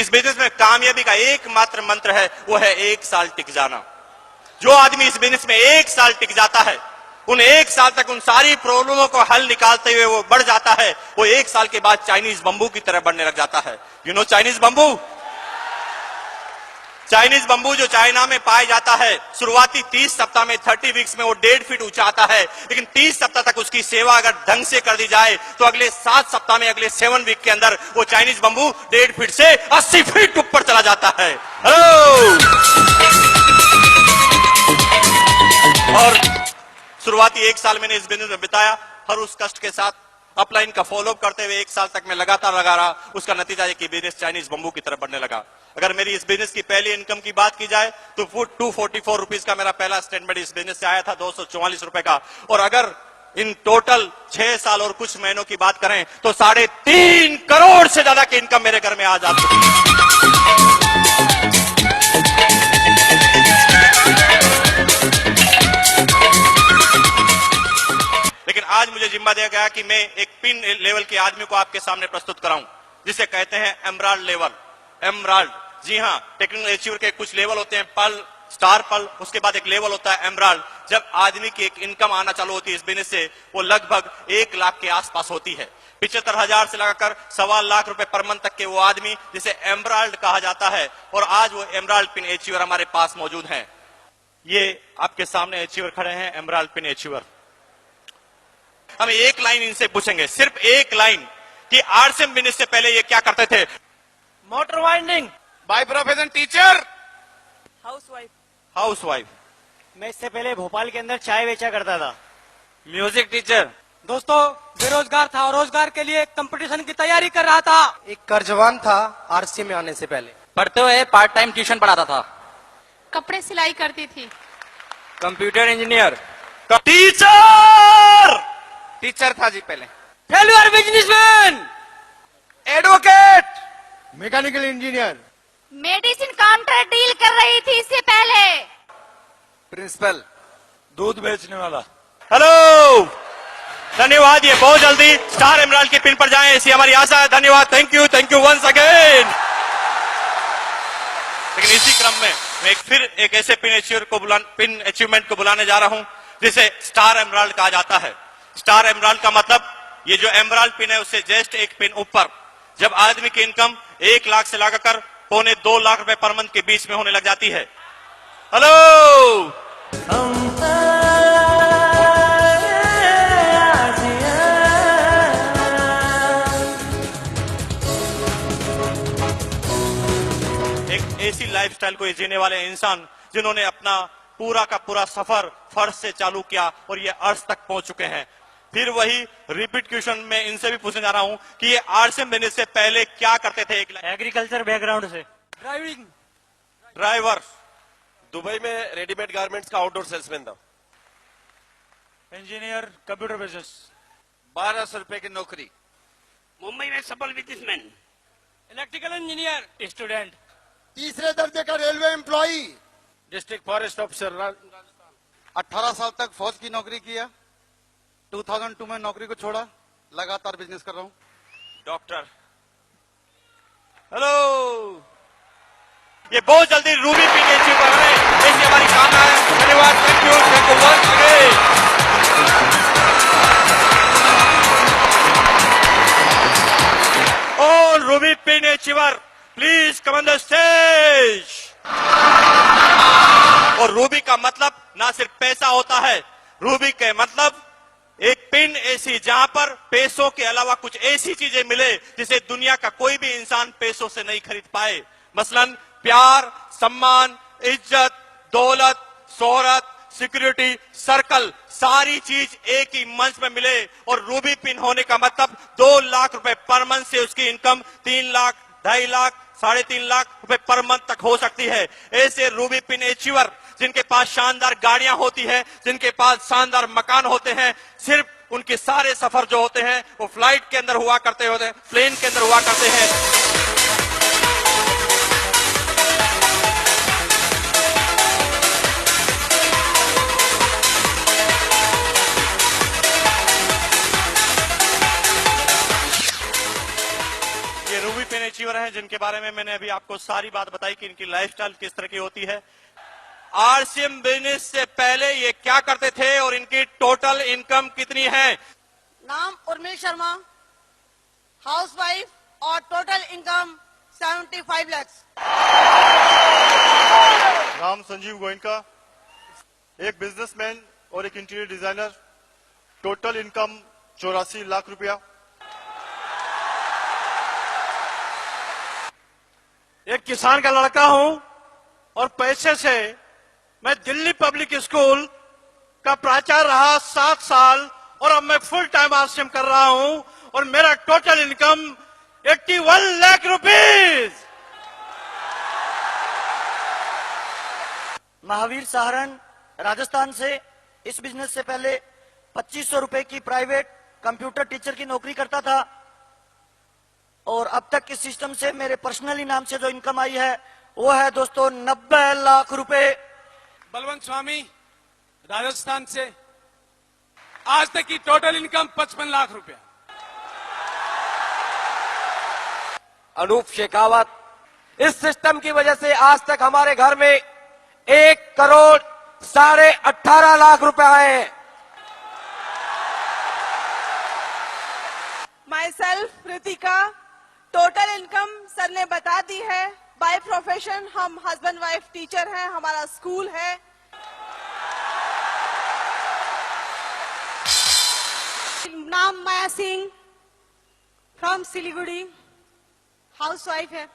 इस बिजनेस में कामयाबी का एकमात्र मंत्र है, वो है 1 साल टिक जाना। जो आदमी इस बिजनेस में 1 साल टिक जाता है, उन 1 साल तक उन सारी प्रॉब्लमों को हल निकालते हुए वो बढ़ जाता है, वो 1 साल के बाद चाइनीज बंबू की तरह बढ़ने लग जाता है। You know Chinese bamboo? Chinese bamboo जो चाइना में पाया जाता है, शुरुआती 30 सप्ताह में 30 वीक्स में वो 1.5 फीट ऊंचा आता है, लेकिन 30 सप्ताह तक उसकी सेवा अगर ढंग से कर दी जाए तो अगले 7 सप्ताह में, अगले 7 वीक के अंदर वो चाइनीज बंबू 1.5 फीट से 80 फीट ऊपर चला जाता है। और शुरुआती 1 साल मैंने इस बिजनेस में बिताया, हर उस कष्ट के साथ अपलाइन का फॉलोअप करते हुए 1 साल तक मैं लगातार लगा रहा। उसका नतीजा है कि बिजनेस चाइनीज बंबू की तरफ बढ़ने लगा। अगर मेरी इस बिजनेस की पहली इनकम की बात की जाए तो 244 रुपीज का मेरा पहला स्टेटमेंट इस बिजनेस से आया था, 244 रुपए का। और अगर इन टोटल 6 साल और कुछ महीनों की बात करें तो 3.5 करोड़ से ज्यादा की इनकम मेरे घर में आ जाती है। लेकिन आज मुझे जिम्मा दिया गया कि मैं एक पिन लेवल के आदमी को आपके सामने प्रस्तुत कराऊं, जिसे कहते हैं एमराल्ड लेवल। एमराल्ड, जी हां, टेक्निकल अचीवर के कुछ लेवल होते हैं, पर्ल, स्टार पर्ल, उसके बाद एक लेवल होता है एमराल्ड। जब आदमी की एक इनकम आना चालू होती है इस बिजनेस से, वो लगभग 1 लाख के आसपास होती है। 75,000 से लगाकर 1.25 लाख रुपए पर मंथ तक के वो आदमी जिसे एमराल्ड कहा जाता है, और आज वो एमराल्ड पिन अचीवर हमारे पास मौजूद हैं। ये आपके सामने अचीवर खड़े हैं, एमराल्ड पिन अचीवर। हम एक लाइन इनसे पूछेंगे, सिर्फ एक लाइन, कि आरसीएम बिजनेस से पहले ये क्या करते थे? Motor winding. By profession teacher. Housewife. Housewife. मैं इससे पहले भोपाल के अंदर चाय बेचा करता था। Music teacher. दोस्तों, बेरोजगार था और रोजगार के लिए कंपटीशन की तैयारी कर रहा था। एक कर्जवान था आरसी में आने से पहले। पढ़ते हुए पार्ट टाइम ट्यूशन पढ़ाता था। कपड़े सिलाई करती थी। Computer engineer. टीचर। टीचर था जी पहले। Failure businessman. Advocate. Mechanical engineer. Medicine counter deal कर रही थी इससे पहले। प्रिंसिपल। दूध बेचने वाला। हेलो, धन्यवाद। ये बहुत जल्दी स्टार एमराल्ड के पिन पर जाएं, ऐसी हमारी आशा है। धन्यवाद, थैंक यू वंस अगेन। लेकिन इसी क्रम में मैं फिर एक ऐसे पिन अचीवमेंट को बुलाने जा रहा हूं जिसे स्टार एमराल्ड कहा जाता है। स्टार एमराल्ड का मतलब, ये जो एमराल्ड पिन है उससे जस्ट एक पिन ऊपर, जब आदमी की इनकम 1 लाख से लगाकर 2.25 लाख रुपए पर मंथ के बीच में होने लग जाती है। हेलो, एक ऐसी लाइफस्टाइल को जीने वाले इंसान जिन्होंने अपना पूरा का पूरा सफर फर्श से चालू किया और ये अर्श तक पहुंच चुके हैं। फिर वही रिपीट क्वेश्चन में इनसे भी पूछने जा रहा हूं कि ये आरसीएम बिजनेस से पहले क्या करते थे? एग्रीकल्चर बैकग्राउंड से। ड्राइविंग। ड्राइवर। दुबई में रेडीमेड गारमेंट्स का आउटडोर सेल्समैन था। Engineer, computer business. 1200 रुपए की नौकरी। मुंबई में सफल बिजनेसमैन। Electrical engineer. स्टूडेंट। तीसरे दर्जे का railway employee. District forest officer. 18 साल तक फौज की नौकरी किया, 2002 में नौकरी को छोड़ा, लगातार बिजनेस कर रहा हूँ। डॉक्टर। हेलो, ये बहुत जल्दी रूबी पिन अचीवर है, ऐसी हमारी कामना है। धन्यवाद, thank you once again. All ruby pin achiever please come on the stage. और रूबी का मतलब ना सिर्फ पैसा होता है, रूबी के मतलब एक पिन ऐसी जहां पर पैसों के अलावा कुछ ऐसी चीजें मिले जिसे दुनिया का कोई भी इंसान पैसों से नहीं खरीद पाए। मसलन प्यार, सम्मान, इज्जत, दौलत, शोहरत, सिक्योरिटी, सर्कल, सारी चीज एक ही मंच में मिले। और रूबी पिन होने का मतलब 2 लाख रुपए पर मंथ से उसकी इनकम 3 लाख, 2.5 लाख, 3.5 लाख रुपए पर मंथ तक हो सकती है। ऐसे रूबी पिन अचीवर जिनके पास शानदार गाड़ियां होती हैं, जिनके पास शानदार मकान होते हैं, सिर्फ उनके सारे सफर जो होते हैं वो फ्लाइट के अंदर हुआ करते होते हैं, प्लेन के अंदर हुआ करते हैं। ये रूबी पिन अचीवर है हैं जिनके बारे में मैंने अभी आपको सारी बात बताई कि इनकी लाइफस्टाइल किस तरह की होती है। आरसीएम बिजनेस से पहले ये क्या करते थे और इनकी टोटल इनकम कितनी है? नाम उर्मिल शर्मा, हाउसवाइफ और टोटल इनकम 75 लाख। राम संजीव गोयनका, एक बिजनेसमैन और एक interior designer, total income 84 lakh रुपया। एक किसान का लड़का हूं और पैसे से मैं दिल्ली पब्लिक स्कूल का प्राचार्य रहा 7 साल और अब मैं फुल टाइम आरसीएम कर रहा हूं और मेरा total income 81 lakh rupees. Mahavir Saharan, Rajasthan से। इस बिजनेस से पहले 2500 रुपए की प्राइवेट कंप्यूटर टीचर की नौकरी करता था और अब तक इस सिस्टम से मेरे पर्सनल इनाम से जो इनकम आई है वो है दोस्तों 90 लाख रुपए। बलवंत स्वामी, राजस्थान से। आज तक की टोटल इनकम 55 लाख रुपया। अनूप शेखावत, इस सिस्टम की वजह से आज तक हमारे घर में 1,18,18 लाख रुपए आए हैं। My self Ritika, total income sir ने बता दी है। बाय प्रोफेशन हम हस्बैंड वाइफ टीचर हैं, हमारा स्कूल है। नाम माया सिंह, फ्रॉम सिलीगुड़ी, हाउसवाइफ है।